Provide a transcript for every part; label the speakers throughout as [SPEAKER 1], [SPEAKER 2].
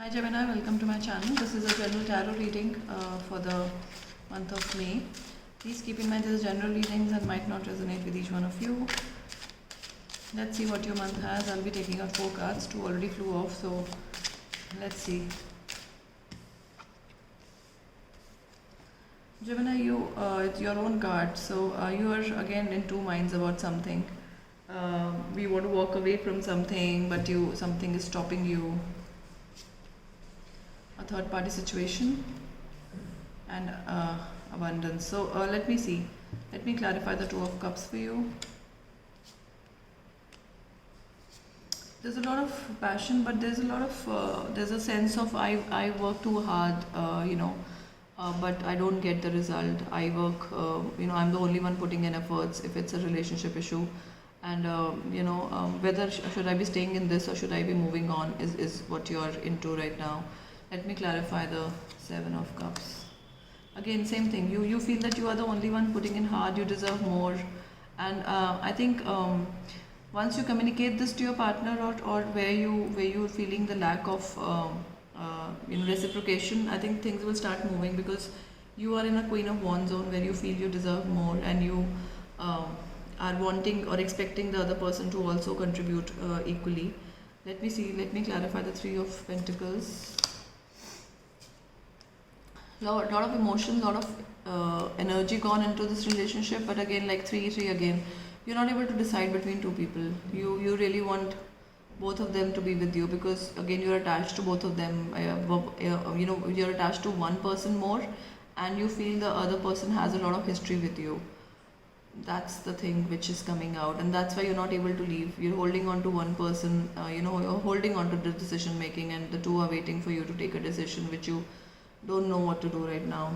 [SPEAKER 1] Hi Gemini, welcome to my channel. This is a general tarot reading for the month of May. Please keep in mind these are general readings and might not resonate with each one of you. Let's see what your month has. I'll be taking out 4 cards. 2 already flew off, so let's see. Gemini, it's your own card, so you are again in 2 minds about something. We want to walk away from something, but something is stopping you. A third party situation and abundance. So let me see. Let me clarify the 2 of cups for you. There's a lot of passion, but there's a lot of there's a sense of I work too hard, but I don't get the result. I work, I'm the only one putting in efforts if it's a relationship issue. And whether should I be staying in this or should I be moving on is what you're into right now. Let me clarify the 7 of cups. Again, same thing. You feel that you are the only one putting in hard. You deserve more, and I think once you communicate this to your partner or where you're feeling the lack of reciprocation, I think things will start moving because you are in a Queen of Wands zone where you feel you deserve more and you are wanting or expecting the other person to also contribute equally. Let me see. Let me clarify the 3 of Pentacles. Lot of emotion, lot of energy gone into this relationship, but again, like 3 again, you're not able to decide between 2 people. You really want both of them to be with you because again you're attached to both of them. You're attached to one person more, and you feel the other person has a lot of history with you. That's the thing which is coming out, and that's why you're not able to leave. You're holding on to one person. You're holding on to the decision making, and the 2 are waiting for you to take a decision which you don't know what to do right now.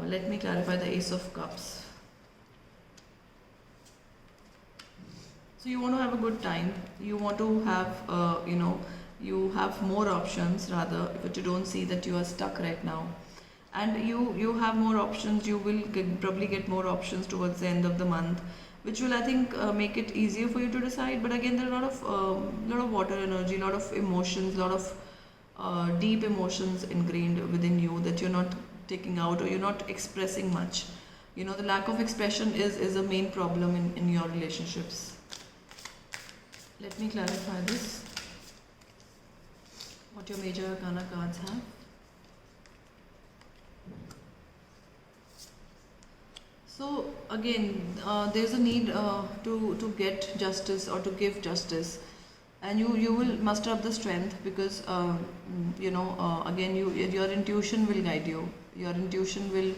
[SPEAKER 1] Let me clarify the Ace of Cups. So you want to have a good time. You want to have, you have more options rather, but you don't see that you are stuck right now. And you have more options. You will probably get more options towards the end of the month, which will, I think, make it easier for you to decide. But again, there are a lot of water energy, a lot of emotions, a lot of deep emotions ingrained within you that you're not taking out or you're not expressing much. The lack of expression is a main problem in your relationships. Let me clarify this. What your major arcana cards have. So again, there's a need to get justice or to give justice. And you will muster up the strength because again your intuition will guide you. Your intuition will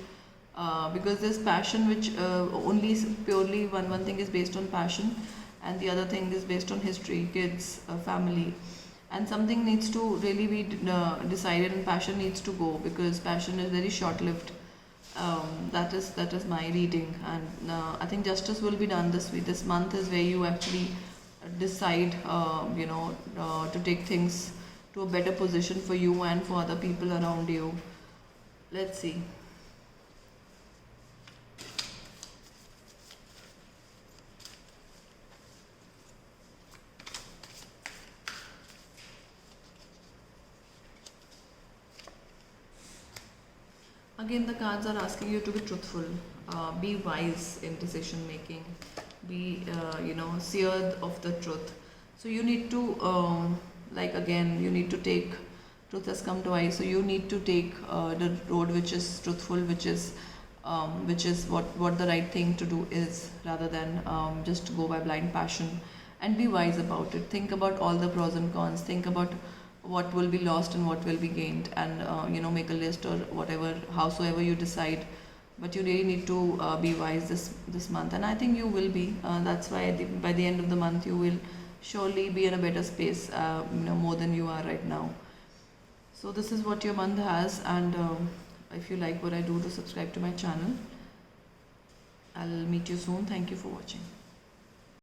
[SPEAKER 1] because there's passion which only purely one thing is based on passion, and the other thing is based on history, kids, family, and something needs to really be decided, and passion needs to go because passion is very short-lived. That is my reading, and I think justice will be done this week. This month is where you actually decide to take things to a better position for you and for other people around you. Let's see. Again, the cards are asking you to be truthful, be wise in decision making, be seared of the truth. So you need to you need to take, truth has come to eye, so you need to take the road which is truthful, which is what the right thing to do is, rather than just go by blind passion, and be wise about it. Think about all the pros and cons, think about what will be lost and what will be gained, and make a list or whatever, howsoever you decide. But you really need to be wise this month, and I think you will be. That's why by the end of the month you will surely be in a better space, more than you are right now. So this is what your month has, and if you like what I do, to subscribe to my channel. I'll meet you soon. Thank you for watching.